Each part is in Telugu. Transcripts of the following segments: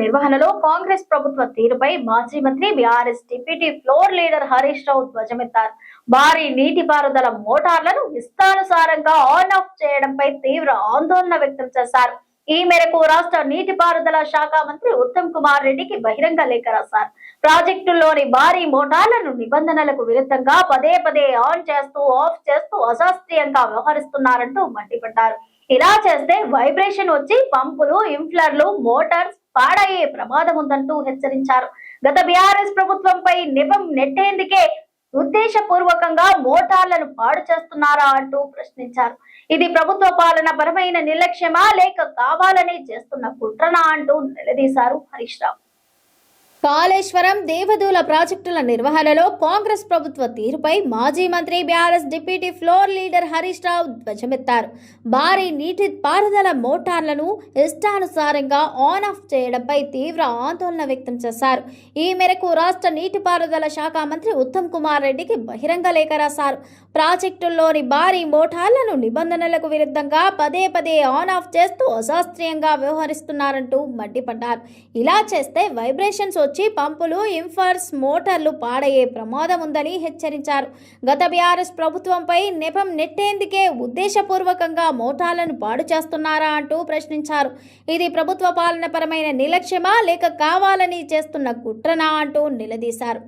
నిర్వహణలో కాంగ్రెస్ ప్రభుత్వ తీరుపై మాజీ మంత్రి BRS deputy floor leader Harish Rao ధ్వజమెత్తారు. భారీ నీటిపారుదల మోటార్లను ఇష్టానుసారంగా ఆన్ ఆఫ్ చేయడంపై తీవ్ర ఆందోళన వ్యక్తం చేశారు. ఈ మేరకు రాష్ట్ర నీటిపారుదల శాఖ మంత్రి ఉత్తమ్ కుమార్ రెడ్డికి బహిరంగ లేఖ రాశారు. ప్రాజెక్టుల్లోని భారీ మోటార్లను నిబంధనలకు విరుద్ధంగా పదే పదే ఆన్ చేస్తూ ఆఫ్ చేస్తూ అశాస్త్రీయంగా వ్యవహరిస్తున్నారంటూ మండిపడ్డారు. ఇలా చేస్తే వైబ్రేషన్ వచ్చి పంపులు, ఇంఫ్లర్లు, మోటార్స్ పాడయ్యే ప్రమాదం ఉందంటూ హెచ్చరించారు. గత బీఆర్ఎస్ ప్రభుత్వంపై నెపం నెట్టేందుకే ఉద్దేశపూర్వకంగా మోటార్లను పాడు చేస్తున్నారా అంటూ ప్రశ్నించారు. ఇది ప్రభుత్వ పాలన పరమైన నిర్లక్ష్యమా లేక కావాలని చేస్తున్న కుట్రనా అంటూ నిలదీశారు హరీష్ రావు. కాళేశ్వరం, దేవదూల ప్రాజెక్టుల నిర్వహణలో కాంగ్రెస్ ప్రభుత్వ తీరుపై మాజీ మంత్రి BRS deputy floor leader Harish Rao ధ్వజమెత్తారు. భారీ నీటి పారుదల మోటార్లను ఇష్టానుసారంగా ఆన్ ఆఫ్ చేయడంపై తీవ్ర ఆందోళన వ్యక్తం చేశారు. ఈ మేరకు రాష్ట్ర నీటిపారుదల శాఖ మంత్రి ఉత్తమ్ కుమార్ రెడ్డికి బహిరంగ లేఖ రాశారు. ప్రాజెక్టుల్లోని భారీ మోటార్లను నిబంధనలకు విరుద్ధంగా పదే పదే ఆన్ ఆఫ్ చేస్తూ అశాస్త్రీయంగా వ్యవహరిస్తున్నారంటూ మండిపడ్డారు. ఇలా చేస్తే వైబ్రేషన్స్ వచ్చి పంపులు, ఇంఫర్స్, మోటార్లు పాడయ్యే ప్రమాదం ఉందని హెచ్చరించారు. గత బీఆర్ఎస్ ప్రభుత్వంపై నెపం నెట్టేందుకే ఉద్దేశపూర్వకంగా మోటార్లను పాడు చేస్తున్నారా అంటూ ప్రశ్నించారు. ఇది ప్రభుత్వ పాలన పరమైన నిర్లక్ష్యమా లేక కావాలని చేస్తున్న కుట్రనా అంటూ నిలదీశారు.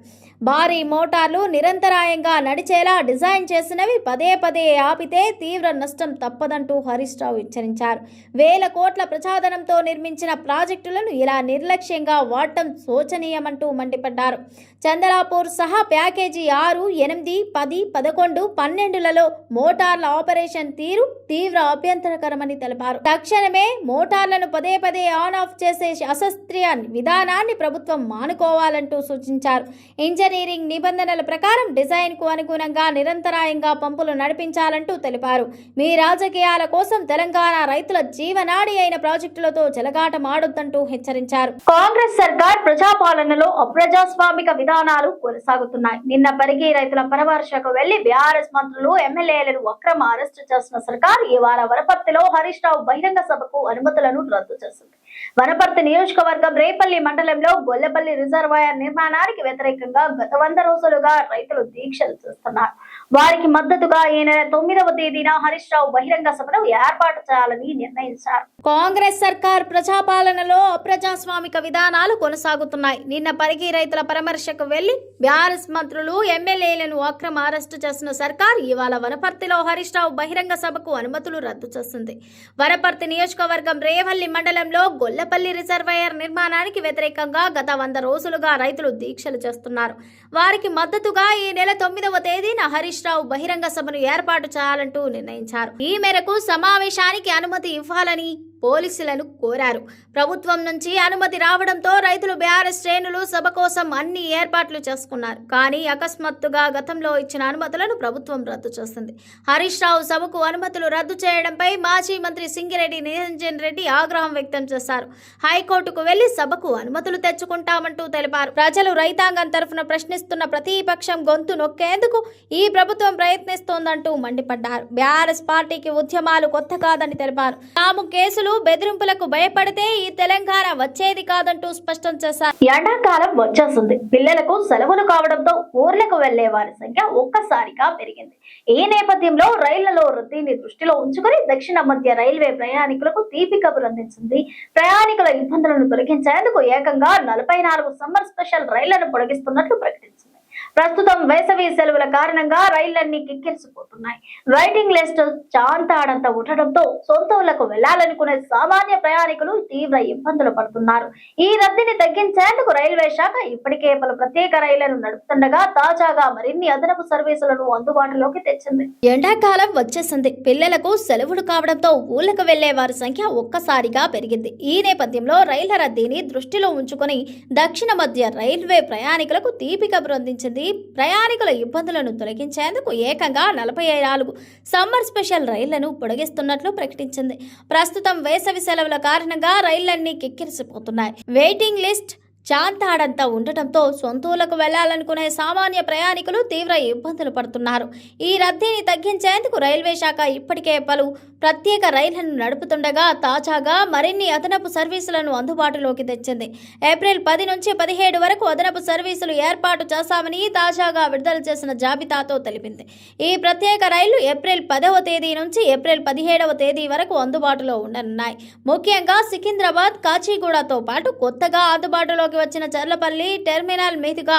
భారీ మోటార్లు నిరంతరాయంగా నడిచేలా డిజైన్ చేసినవి పదే పదే ఆపితే తీవ్ర నష్టం తప్పదంటూ హరీష్ రావు హెచ్చరించారు. వేల కోట్ల ప్రజాధనంతో నిర్మించిన ప్రాజెక్టులను ఇలా నిర్లక్ష్యంగా వాడటం శోచనీయమంటూ మండిపడ్డారు. చంద్రాపూర్ సహా ప్యాకేజీ 6, 8, 10, 11, 12లలో మోటార్ల ఆపరేషన్ తీరు తీవ్ర అభ్యంతరకరమని తెలిపారు. తక్షణమే మోటార్లను పదే పదే ఆన్ ఆఫ్ చేసే అశాస్త్రీయ విధానాన్ని ప్రభుత్వం మానుకోవాలంటూ సూచించారు. ఇంజనీరింగ్ నిబంధనల ప్రకారం డిజైన్ కు అనుగుణంగా నిరంతరాయంగా పంపులు నడిపించాలంటూ తెలిపారు. మీ రాజకీయాల కోసం తెలంగాణ రైతుల జీవనాడి అయిన ప్రాజెక్టులతో చెలగాటమాడొద్దంటూ హెచ్చరించారు. కాంగ్రెస్ సర్కార్ ప్రజాపాలనలో అప్రజాస్వామిక విధానాలు కొనసాగుతున్నాయి. నిన్న పరిగి రైతుల పరామర్శకు వెళ్లి బీఆర్ఎస్ మంత్రులు, ఎమ్మెల్యేలను అక్రమ అరెస్టు చేసిన సర్కార్ ఇవాళ వనపర్తిలో హరీష్ రావు బహిరంగ సభకు అనుమతులను రద్దు చేసింది. వనపర్తి నియోజకవర్గం రేపల్లి మండలంలో గొల్లపల్లి రిజర్వాయర్ నిర్మాణానికి వ్యతిరేకంగా గత 100 రోజులుగా రైతులు దీక్షలు చేస్తున్నారు. వారికి మద్దతుగా ఈ నెల 9వ తేదీన హరీష్ రావు బహిరంగ సభను ఏర్పాటు చేయాలని నిర్ణయించారు. కాంగ్రెస్ సర్కార్ ప్రజాపాలనలో అప్రజాస్వామిక విధానాలు కొనసాగుతున్నాయి. నిన్న పరిగి రైతుల పరామర్శకు వెళ్లి బీఆర్ఎస్ మంత్రులు, ఎమ్మెల్యేలను అక్రమ అరెస్టు చేసిన సర్కార్ ఇవాళ వనపర్తిలో హరీష్ రావు బహిరంగ సభకు అనుమతులు రద్దు చేసింది. వనపర్తి నియోజకవర్గం రేవల్లి మండలంలో గొల్లపల్లి రిజర్వాయర్ నిర్మాణానికి వ్యతిరేకంగా గత 100 రోజులుగా రైతులు దీక్షలు చేస్తున్నారు. వారికి మద్దతుగా ఈ నెల 9వ తేదీన హరీష్ రావు బహిరంగ సభను ఏర్పాటు చేయాలంటూ నిర్ణయించారు. ఈ మేరకు సమావేశానికి అనుమతి ఇవ్వాలని పోలీసులను కోరారు. ప్రభుత్వం నుంచి అనుమతి రావడంతో రైతులు బీఆర్ఎస్ శ్రేణులు సభ కోసం అన్ని ఏర్పాట్లు చేసుకున్నారు. కానీ అకస్మాత్తుగా గతంలో ఇచ్చిన అనుమతులను ప్రభుత్వం రద్దు చేసింది. హరీష్ రావు సభకు అనుమతులు రద్దు చేయడంపై మాజీ మంత్రి సింగిరెడ్డి నిరంజన్ రెడ్డి ఆగ్రహం వ్యక్తం చేశారు. హైకోర్టుకు వెళ్లి సభకు అనుమతులు తెచ్చుకుంటామంటూ తెలిపారు. ప్రజలు రైతాంగం తరఫున ప్రశ్నిస్తున్న ప్రతిపక్షం గొంతు నొక్కేందుకు ఈ ప్రభుత్వం ప్రయత్నిస్తోందంటూ మండిపడ్డారు. బీఆర్ఎస్ పార్టీకి ఉద్యమాలు కొత్త కాదని తెలిపారు. తాము కేసులు, బెదిరింపులకు భయపడితే ఈ తెలంగాణ వచ్చేది కాదంటూ స్పష్టం చేశారు. ఎండాకాలం వచ్చేస్తుంది. పిల్లలకు సెలవులు కావడంతో ఊర్లకు వెళ్లే వారి సంఖ్య ఒక్కసారిగా పెరిగింది. ఈ నేపథ్యంలో రైళ్లలో రద్దీని దృష్టిలో ఉంచుకుని దక్షిణ మధ్య రైల్వే ప్రయాణికులకు తీపి కబురు అందించింది. ప్రయాణికుల ఇబ్బందులను తొలగించేందుకు ఏకంగా 44 సమ్మర్ స్పెషల్ రైళ్లను పొడిగిస్తున్నట్లు ప్రకటించింది. ప్రస్తుతం వేసవి సెలవుల కారణంగా రైళ్లన్నీ కిక్కిరిసిపోతున్నాయి. వెయిటింగ్ లిస్ట్ చాంతాడంత ఉండటంతో సొంత ఊళ్లకు వెళ్లాలనుకునే సామాన్య ప్రయాణికులు తీవ్ర ఇబ్బందులు పడుతున్నారు. ఈ రద్దీని తగ్గించేందుకు రైల్వే శాఖ ఇప్పటికే పలు ప్రత్యేక రైళ్లను నడుపుతుండగా తాజాగా మరిన్ని అదనపు సర్వీసులను అందుబాటులోకి తెచ్చింది. ఎండాకాలం వచ్చేసింది. పిల్లలకు సెలవులు కావడంతో ఊళ్లకు వెళ్లే వారి సంఖ్య ఒక్కసారిగా పెరిగింది. ఈ నేపథ్యంలో రైళ్ల రద్దీని దృష్టిలో ఉంచుకుని దక్షిణ మధ్య రైల్వే ప్రయాణికులకు తీపి కబురు అందించింది. ప్రయాణికుల ఇబ్బందులను తొలగించేందుకు ఏకంగా 44 సమ్మర్ స్పెషల్ రైళ్లను పొడిగిస్తున్నట్లు ప్రకటించింది. ప్రస్తుతం వేసవి సెలవుల కారణంగా రైళ్లన్నీ కిక్కిరిసిపోతున్నాయి. వెయిటింగ్ లిస్ట్ చాంతాడంతా ఉండటంతో సొంతూళ్లకు వెళ్లాలనుకునే సామాన్య ప్రయాణికులు తీవ్ర ఇబ్బందులు పడుతున్నారు. ఈ రద్దీని తగ్గించేందుకు రైల్వే శాఖ ఇప్పటికే పలు ప్రత్యేక రైళ్లను నడుపుతుండగా తాజాగా మరిన్ని అదనపు సర్వీసులను అందుబాటులోకి తెచ్చింది. ఏప్రిల్ 10 నుంచి 17 వరకు అదనపు సర్వీసులు ఏర్పాటు చేశామని తాజాగా విడుదల చేసిన జాబితాతో తెలిపింది. ఈ ప్రత్యేక రైళ్లు ఏప్రిల్ 10వ తేదీ నుంచి ఏప్రిల్ 17వ తేదీ వరకు అందుబాటులో ఉండనున్నాయి. ముఖ్యంగా సికింద్రాబాద్, కాచిగూడతో పాటు కొత్తగా అందుబాటులోకి వచ్చిన చర్లపల్లి టెర్మినల్ మీదుగా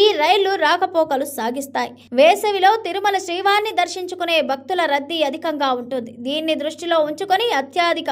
ఈ రైళ్లు రాకపోకలు సాగిస్తాయి. వేసవిలో తిరుమల శ్రీవారిని దర్శించుకునే భక్తుల రద్దీ అధికంగా ఉంటుంది. దీన్ని దృష్టిలో ఉంచుకొని అత్యధిక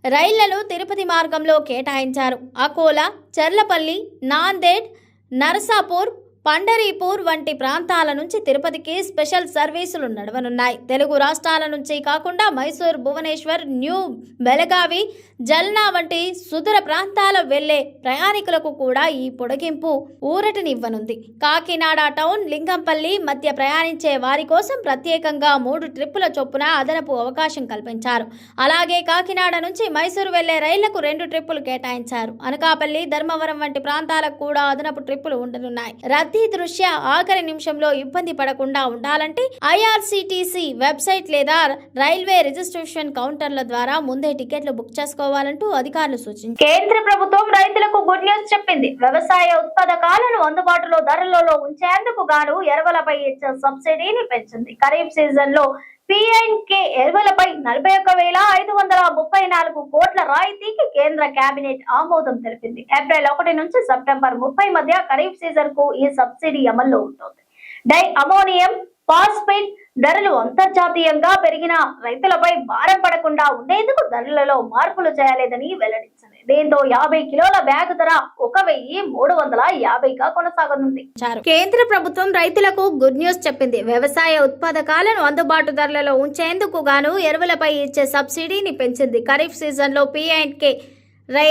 రైళ్లను తిరుపతి మార్గంలో కేటాయించారు. అకోలా, చర్లపల్లి, నాందేడ్, నరసాపూర్, పండరీపూర్ వంటి ప్రాంతాల నుంచి తిరుపతికి స్పెషల్ సర్వీసులు నడవనున్నాయి. తెలుగు రాష్ట్రాల నుంచి కాకుండా మైసూర్, భువనేశ్వర్, న్యూ బెళగావి, జల్నా వంటి సుదూర ప్రాంతాల వెళ్లే ప్రయాణికులకు కూడా ఈ పొడిగింపు ఊరటనివ్వనుంది. కాకినాడ టౌన్, లింగంపల్లి మధ్య ప్రయాణించే వారి కోసం ప్రత్యేకంగా 3 ట్రిప్పుల చొప్పున అదనపు అవకాశం కల్పించారు. అలాగే కాకినాడ నుంచి మైసూరు వెళ్లే రైళ్లకు 2 ట్రిప్పులు కేటాయించారు. అనకాపల్లి, ధర్మవరం వంటి ప్రాంతాలకు కూడా అదనపు ట్రిప్పులు ఉండనున్నాయి. రద్దీ దృష్ట్యా ఆఖరి నిమిషంలో ఇబ్బంది పడకుండా ఉండాలంటే ఐఆర్సీటీసీ వెబ్సైట్ లేదా రైల్వే రిజిస్ట్రేషన్ కౌంటర్ల ద్వారా ముందే టికెట్లు బుక్ చేసుకోవాలంటూ అధికారులు సూచించారు. కేంద్ర ప్రభుత్వం రైతులకు గుడ్ న్యూస్ చెప్పింది. వ్యవసాయ ఉత్పాదకాలను అందుబాటులో ధరలలో ఉంచేందుకు గాను ఎరువులపై ఇచ్చే సబ్సిడీని పెంచింది. ఖరీఫ్ సీజన్ లో పీఎన్కే ఎరువులపై 41,534 కోట్ల రాయితీకి కేంద్ర కేబినెట్ ఆమోదం తెలిపింది. ఏప్రిల్ 1 నుంచి సెప్టెంబర్ 30 మధ్య ఖరీఫ్ సీజన్ కు ఈ సబ్సిడీ అమల్లో ఉంటుంది. డై అమోనియం ఫాస్ఫేట్ ధరలు అంతర్జాతీయంగా పెరిగిన రైతులపై భారం పడకుండా ఉండేందుకు ధరలలో మార్పులు చేయలేదని వెల్లడించింది. దీంతో 50 కిలోల బ్యాగ్ ధర 1,350గా కొనసాగనుంది. కేంద్ర ప్రభుత్వం రైతులకు గుడ్ న్యూస్ చెప్పింది. వ్యవసాయ ఉత్పాదకాలను అందుబాటు ధరలలో ఉంచేందుకు గాను ఎరువులపై ఇచ్చే సబ్సిడీని పెంచింది. ఖరీఫ్ సీజన్ లో పీఎన్కే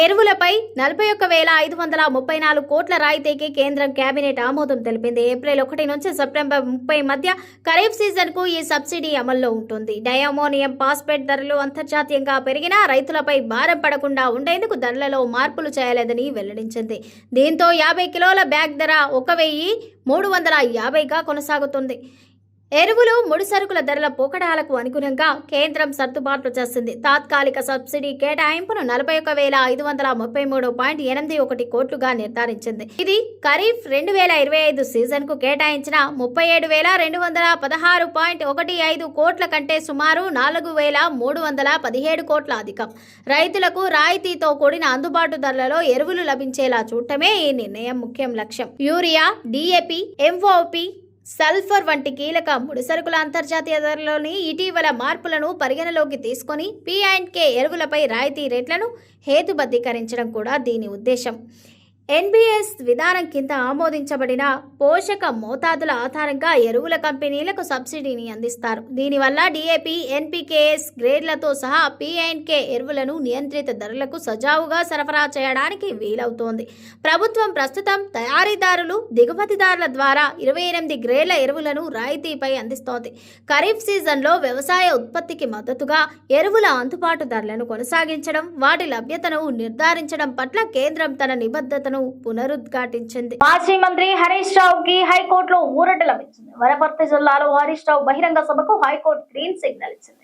ఎరువులపై 41,534 కోట్ల రాయితీకి కేంద్రం కేబినెట్ ఆమోదం తెలిపింది. ఏప్రిల్ 1 నుంచి సెప్టెంబర్ 30 మధ్య ఖరీఫ్ సీజన్ కు ఈ సబ్సిడీ అమల్లో ఉంటుంది. డయామోనియం ఫాస్ఫేట్ ధరలు అంతర్జాతీయంగా పెరిగినా రైతులపై భారం పడకుండా ఉండేందుకు ధరలలో మార్పులు చేయలేదని వెల్లడించింది. దీంతో 50 కిలోల బ్యాగ్ ధర 1,350గా కొనసాగుతుంది. ఎరువులు, ముడి సరుకుల ధరల పోకడాలకు అనుగుణంగా కేంద్రం సర్దుబాట్లు చేసింది. తాత్కాలిక సబ్సిడీ కేటాయింపును 41,533.81 కోట్లుగా నిర్ధారించింది. ఇది ఖరీఫ్ 2025 సీజన్ కు కేటాయించిన 37,216.15 కోట్ల కంటే సుమారు 4,317 కోట్ల అధికం. రైతులకు రాయితీతో కూడిన అందుబాటు ధరలలో ఎరువులు లభించేలా చూడటమే ఈ నిర్ణయం ముఖ్యం లక్ష్యం. యూరియా, DAP, MOP, సల్ఫర్ వంటి కీలక ముడిసరుకుల అంతర్జాతీయ ధరలోని ఇటీవల మార్పులను పరిగణలోకి తీసుకొని పీఎన్కే ఎరువులపై రాయితీ రేట్లను హేతుబద్ధీకరించడం కూడా దీని ఉద్దేశం. ఎన్బిఎస్ విధానం కింద ఆమోదించబడిన పోషక మోతాదుల ఆధారంగా ఎరువుల కంపెనీలకు సబ్సిడీని అందిస్తారు. దీనివల్ల DAP, NPKS గ్రేడ్లతో సహా పీఎన్కే ఎరువులను నియంత్రిత ధరలకు సజావుగా సరఫరా చేయడానికి వీలవుతోంది. ప్రభుత్వం ప్రస్తుతం తయారీదారులు, దిగుమతిదారుల ద్వారా 28 గ్రేడ్ల ఎరువులను రాయితీపై అందిస్తోంది. ఖరీఫ్ సీజన్లో వ్యవసాయ ఉత్పత్తికి మద్దతుగా ఎరువుల అందుబాటు ధరలను కొనసాగించడం, వాటి లభ్యతను నిర్ధారించడం పట్ల కేంద్రం తన నిబద్ధతను పునరుద్ఘాటించింది. మాజీ మంత్రి హరీష్ రావుకి హైకోర్టులో ఊరట లభించింది. వనపర్తి జిల్లాలో హరీష్ రావు బహిరంగ సభకు హైకోర్టు గ్రీన్ సిగ్నల్ ఇచ్చింది.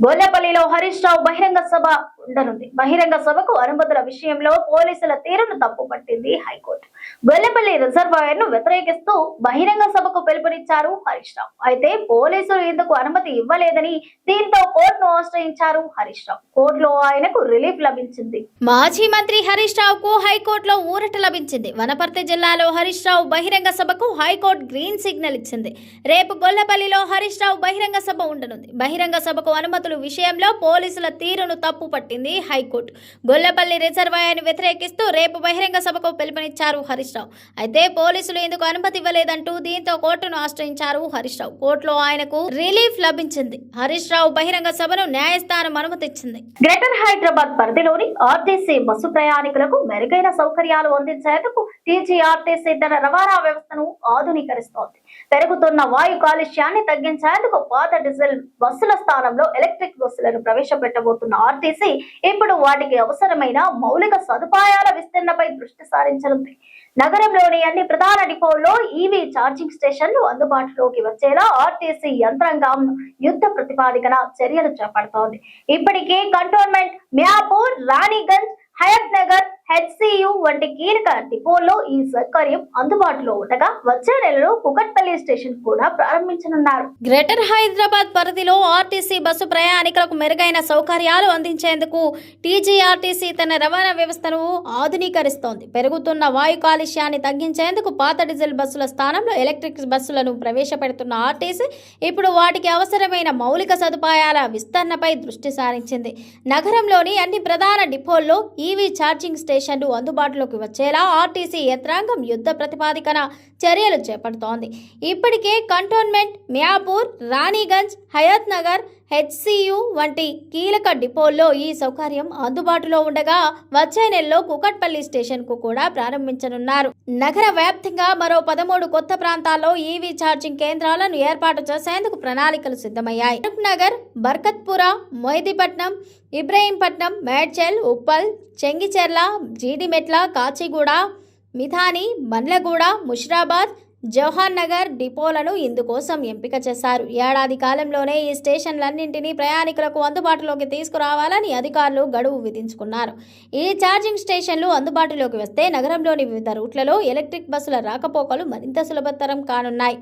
గొల్లపల్లిలో హరీష్ రావు బహిరంగ సభ ఉండనుంది. బహిరంగ సభకు అనుమతుల విషయంలో పోలీసుల తీరును తప్పుపట్టింది హైకోర్టు. గొల్లపల్లి రిజర్వాయర్ ను వ్యతిరేకిస్తూ బహిరంగ సభకు పిలుపునిచ్చారు హరీష్ రావు. అయితే పోలీసులు ఇందుకు అనుమతి ఇవ్వలేదని, దీంతో కోర్టును ఆశ్రయించారు హరీష్ రావు. కోర్టులో ఆయనకు రిలీఫ్ లభించింది. మాజీ మంత్రి హరీష్ రావుకు హైకోర్టులో ఊరట లభించింది. వనపర్తి జిల్లాలో హరీష్ రావు బహిరంగ సభకు హైకోర్టు గ్రీన్ సిగ్నల్ ఇచ్చింది. రేపు గొల్లపల్లిలో హరీష్ రావు బహిరంగ సభ ఉండనుంది. బహిరంగ సభకు అనుమతుల విషయంలో పోలీసుల తీరును తప్పు పట్టింది హైకోర్టు. గొల్లపల్లి రిజర్వాయర్ను వ్యతిరేకిస్తూ రేపు బహిరంగ సభకు పిలుపునిచ్చారు హరీష్ రావు. అయితే పోలీసులు ఎందుకు అనుమతి ఇవ్వలేదంటూ దీంతో కోర్టును ఆశ్రయించారు హరీష్ రావు. కోర్టులో ఆయనకు రిలీఫ్ లభించింది. హరీష్ రావు బహిరంగ సభను న్యాయస్థానం అనుమతిచ్చింది. గ్రేటర్ హైదరాబాద్ పరిధిలోని ఆర్టీసీ బస్సు ప్రయాణికులకు మెరుగైన సౌకర్యాలు అందించేందుకు టీజీఆర్టీసీ తన రవాణా వ్యవస్థను ఆధునీకరిస్తోంది. పెరుగుతున్న వాయు కాలుష్యాన్ని తగ్గించేందుకు పాత డీజిల్ బస్సుల స్థానంలో ఎలక్ట్రిక్ ఎలక్ట్రిక్ బస్సులను ప్రవేశపెట్టబోతున్న ఆర్టీసీ ఇప్పుడు వాటికి అవసరమైన మౌలిక సదుపాయాల విస్తరణపై దృష్టి సారించనుంది. నగరంలోని అన్ని ప్రధాన డిపోల్లో ఈవీ ఛార్జింగ్ స్టేషన్లు అందుబాటులోకి వచ్చేలా ఆర్టీసీ యంత్రాంగం యుద్ధ ప్రతిపాదికన చర్యలు చేపడుతోంది. ఇప్పటికే కంటోన్మెంట్, మియాపూర్, రాణిగంజ్, హయత్ నగర్, హెచ్సియు వంటి కీలక డిపోల్లో ఈ సౌకర్యం అందుబాటులో ఉండగా వచ్చే నెలలో కుకట్పల్లి స్టేషన్ కూడా ప్రారంభించనున్నారు. గ్రేటర్ హైదరాబాద్ పరిధిలో ఆర్టీసీ బస్సు ప్రయాణికులకు మెరుగైన సౌకర్యాలు అందించేందుకు టీజీఆర్టీసీ తన రవాణా వ్యవస్థను ఆధునీకరిస్తోంది. పెరుగుతున్న వాయు కాలుష్యాన్ని తగ్గించేందుకు పాత డీజిల్ బస్సుల స్థానంలో ఎలక్ట్రిక్ బస్సులను ప్రవేశపెడుతున్న ఆర్టీసీ ఇప్పుడు వాటికి అవసరమైన మౌలిక సదుపాయాల విస్తరణపై దృష్టి సారించింది. నగరంలోని అన్ని ప్రధాన డిపోల్లో ఈవీ ఛార్జింగ్ స్టేషన్లు అందుబాటులోకి వచ్చేలా ఆర్టీసీ యంత్రాంగం యుద్ధ ప్రతిపాదికన చర్యలు చేపడుతోంది. ఇప్పటికే కంటోన్మెంట్, మియాపూర్, రాణిగంజ్, హయత్ నగర్, హెచ్సియు వంటి కీలక డిపోల్లో ఈ సౌకర్యం అందుబాటులో ఉండగా వచ్చే నెలలో కుకట్పల్లి స్టేషన్ కు కూడా ప్రారంభించనున్నారు. నగర వ్యాప్తంగా మరో 13 కొత్త ప్రాంతాల్లో ఈవీ ఛార్జింగ్ కేంద్రాలను ఏర్పాటు చేసేందుకు ప్రణాళికలు సిద్ధమయ్యాయి. నగర్, బర్కత్పుర, మొయిదీపట్నం, ఇబ్రహీంపట్నం, మేడ్చల్, ఉప్పల్, చెంగిచెర్ల, జీడిమెట్ల, కాచిగూడ, మిథాని, బండ్లగూడ, ముషిరాబాద్, జవహర్ నగర్ డిపోలను ఇందుకోసం ఎంపిక చేశారు. ఏడాది కాలంలోనే ఈ స్టేషన్లన్నింటినీ ప్రయాణికులకు అందుబాటులోకి తీసుకురావాలని అధికారులు గడువు విధించుకున్నారు. ఈ ఛార్జింగ్ స్టేషన్లు అందుబాటులోకి వస్తే నగరంలోని వివిధ రూట్లలో ఎలక్ట్రిక్ బస్సుల రాకపోకలు మరింత సులభతరం కానున్నాయి.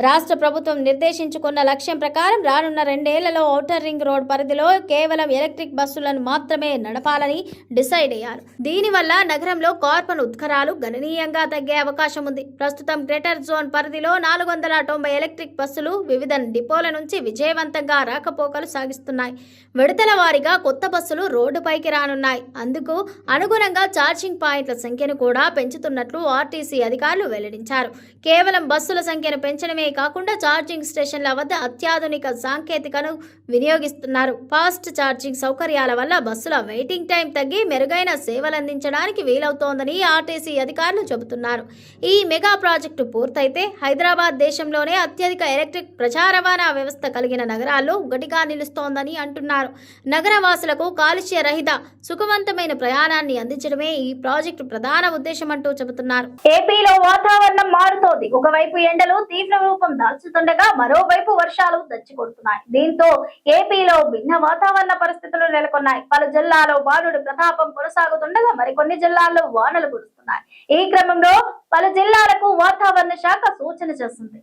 రాష్ట్ర ప్రభుత్వం నిర్దేశించుకున్న లక్ష్యం ప్రకారం రానున్న 2 ఏళ్లలో ఔటర్ రింగ్ రోడ్ పరిధిలో కేవలం ఎలక్ట్రిక్ బస్సులను మాత్రమే నడపాలని డిసైడ్ అయ్యారు. దీనివల్ల నగరంలో కార్బన్ ఉద్గారాలు గణనీయంగా తగ్గే అవకాశం ఉంది. ప్రస్తుతం గ్రేటర్ జోన్ పరిధిలో 490 ఎలక్ట్రిక్ బస్సులు వివిధ డిపోల నుంచి విజయవంతంగా రాకపోకలు సాగిస్తున్నాయి. విడతల వారీగా కొత్త బస్సులు రోడ్డుపైకి రానున్నాయి. అందుకు అనుగుణంగా ఛార్జింగ్ పాయింట్ల సంఖ్యను కూడా పెంచుతున్నట్లు ఆర్టీసీ అధికారులు వెల్లడించారు. కేవలం బస్సుల సంఖ్యను పెంచడమే కాకుండా ఛార్జింగ్ స్టేషన్ల వద్ద అత్యాధునిక సాంకేతికను వినియోగిస్తున్నారు. ఫాస్ట్ ఛార్జింగ్ సౌకర్యాల వల్ల బస్సుల వెయిటింగ్ టైం తగ్గి మెరుగైన సేవలందించడానికి వీలవుతోందని ఆర్టీసీ అధికారులు చెబుతున్నారు. ఈ మెగా ప్రాజెక్టు పూర్తయితే హైదరాబాద్ దేశంలోనే అత్యధిక ఎలక్ట్రిక్ ప్రజా రవాణా వ్యవస్థ కలిగిన నగరాల్లో ఒకటిగా నిలుస్తోందని అంటున్నారు. నగరవాసులకు కాలుష్య రహిత సుఖవంతమైన ప్రయాణాన్ని అందించడమే ఈ ప్రాజెక్టు ప్రధాన ఉద్దేశం అంటూ చెబుతున్నారు. ఏపీలో వాతావరణం మారుతోంది. ఒకవైపు ఎండలు తీవ్ర రూపం దాల్చుతుండగా మరోవైపు వర్షాలు దంచికొడుతున్నాయి. దీంతో ఏపీలో భిన్న వాతావరణ పరిస్థితులు నెలకొన్నాయి. పలు జిల్లాలో బాలుడి ప్రతాపం కొనసాగుతుండగా మరికొన్ని జిల్లాల్లో వానలు కురుస్తున్నాయి. ఈ క్రమంలో పలు జిల్లాలకు వాతావరణ శాఖ సూచన చేసింది.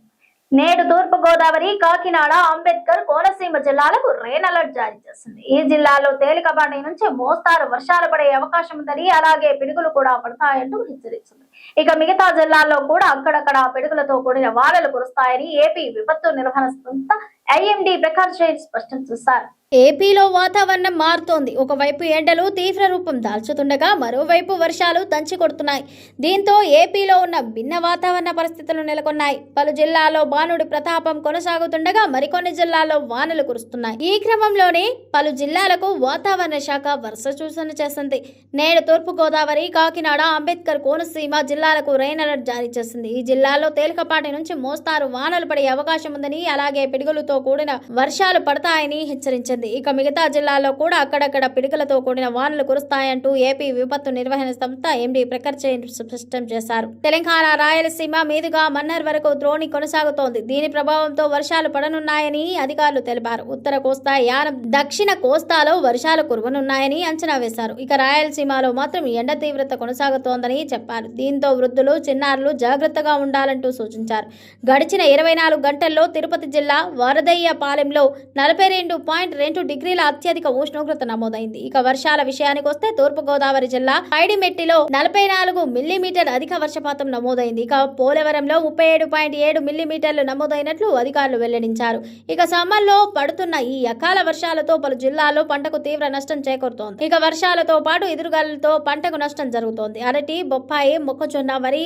నేడు తూర్పు గోదావరి, కాకినాడ, అంబేద్కర్, కోనసీమ జిల్లాలకు రెయిన్ అలర్ట్ జారీ చేసింది. ఈ జిల్లాలో తేలికపాటి నుంచి మోస్తారు వర్షాలు పడే అవకాశం ఉందని, అలాగే పిడుగులు కూడా పడతాయంటూ హెచ్చరించింది. ఇక మిగతా జిల్లాల్లో కూడా అక్కడక్కడ పిడుగులతో కూడిన వానలు కురుస్తాయని ఏపీ విపత్తు నిర్వహణ సంస్థ ఐఎండీ ప్రకాష్ జైన్ స్పష్టం చేశారు. ఏపీలో వాతావరణం మారుతోంది. ఒకవైపు ఎండలు తీవ్ర రూపం దాల్చుతుండగా మరోవైపు వర్షాలు దంచికొడుతున్నాయి. దీంతో ఏపీలో ఉన్న భిన్న వాతావరణ పరిస్థితులు నెలకొన్నాయి. పలు జిల్లాల్లో బాణుడి ప్రతాపం కొనసాగుతుండగా మరికొన్ని జిల్లాల్లో వానలు కురుస్తున్నాయి. ఈ క్రమంలోనే పలు జిల్లాలకు వాతావరణ శాఖ వరుస సూచన చేసింది. నేడు తూర్పు గోదావరి, కాకినాడ, అంబేద్కర్, కోనసీమ జిల్లాలకు రెయిన్ అలర్ట్ జారీ చేసింది. ఈ జిల్లాల్లో తేలికపాటి నుంచి మోస్తారు వానలు పడే అవకాశం ఉందని, అలాగే పిడుగులతో కూడిన వర్షాలు పడతాయని హెచ్చరించింది. ఇక మిగతా జిల్లాల్లో కూడా అక్కడక్కడ పిడుగులతో కూడిన వానలు కురుస్తాయంటూ ఏపీ విపత్తు నిర్వహణ సంస్థ ఎండీ ప్రకాష్ జైన్ స్పష్టం చేశారు. తెలంగాణ, రాయలసీమ మీదుగా మన్నర్ వరకు ద్రోణి కొనసాగుతోంది. దీని ప్రభావంతో వర్షాలు పడనున్నాయని అధికారులు తెలిపారు. ఉత్తర కోస్తా, యానం, దక్షిణ కోస్తాలో వర్షాలు కురవనున్నాయని అంచనా వేశారు. ఇక రాయలసీమలో మాత్రం ఎండ తీవ్రత కొనసాగుతోందని చెప్పారు. దీంతో వృద్ధులు, చిన్నారులు జాగ్రత్తగా ఉండాలంటూ సూచించారు. గడిచిన 24 గంటల్లో తిరుపతి జిల్లా వరదయ్యపాలెంలో 42.2 డిగ్రీల అత్యధిక ఉష్ణోగ్రత నమోదైంది. ఇక వర్షాల విషయానికి వస్తే తూర్పు గోదావరి జిల్లా పైడిమెట్టిలో 44 మిల్లీమీటర్ అధిక వర్షపాతం నమోదైంది. ఇక పోలవరంలో 37.7 మిల్లీమీటర్లు నమోదైనట్లు అధికారులు వెల్లడించారు. ఇక సమ్మర్లో పడుతున్న ఈ అకాల వర్షాలతో పలు జిల్లాల్లో పంటకు తీవ్ర నష్టం చేకూరుతోంది. ఇక వర్షాలతో పాటు ఎదురుగాలులతో పంటకు నష్టం జరుగుతోంది. అరటి, బొప్పాయి, మొక్కజొన్న మొక్కజొన్న, వరి,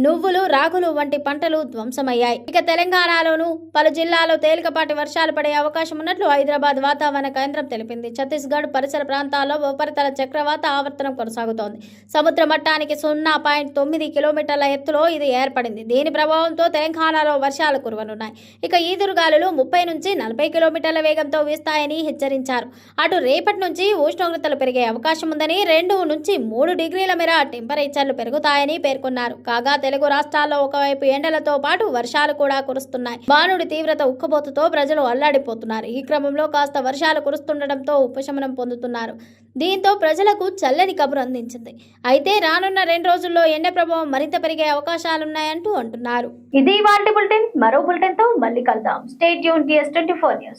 నువ్వులు, రాగులు వంటి పంటలు ధ్వంసమయ్యాయి. ఇక తెలంగాణలోను పలు జిల్లాల్లో తేలికపాటి వర్షాలు పడే అవకాశం ఉన్నట్లు హైదరాబాద్ వాతావరణ కేంద్రం తెలిపింది. ఛత్తీస్గఢ్ పరిసర ప్రాంతాల్లో ఉపరితల చక్రవాత ఆవర్తనం కొనసాగుతోంది. సముద్ర మట్టానికి 0.9 కిలోమీటర్ల ఎత్తులో ఇది ఏర్పడింది. దీని ప్రభావంతో తెలంగాణలో వర్షాలు కురవనున్నాయి. ఇక ఈదురుగాలులు 30 నుంచి 40 కిలోమీటర్ల వేగంతో వీస్తాయని హెచ్చరించారు. అటు రేపటి నుంచి ఉష్ణోగ్రతలు పెరిగే అవకాశం ఉందని, 2 నుంచి 3 డిగ్రీల మేర టెంపరేచర్లు పెరుగుతాయని పేర్కొన్నారు. కాగా తెలుగు రాష్ట్రాల్లో ఒకవైపు ఎండలతో పాటు వర్షాలు కూడా కురుస్తున్నాయి. వానుడి తీవ్రత ఉక్కబోతుతో ప్రజలు అల్లాడిపోతున్నారు. ఈ క్రమంలో కాస్త వర్షాలు కురుస్తుండటంతో ఉపశమనం పొందుతున్నారు. దీంతో ప్రజలకు చల్లని కబురు అందించింది. అయితే రానున్న 2 రోజుల్లో ఎండ ప్రభావం మరింత పెరిగే అవకాశాలున్నాయంటూ అంటున్నారు. ఇది ఇవాల్టి బులెటిన్. మరో బులెటిన్ తో మళ్ళీ కలుద్దాం. Stay tune TS24 news.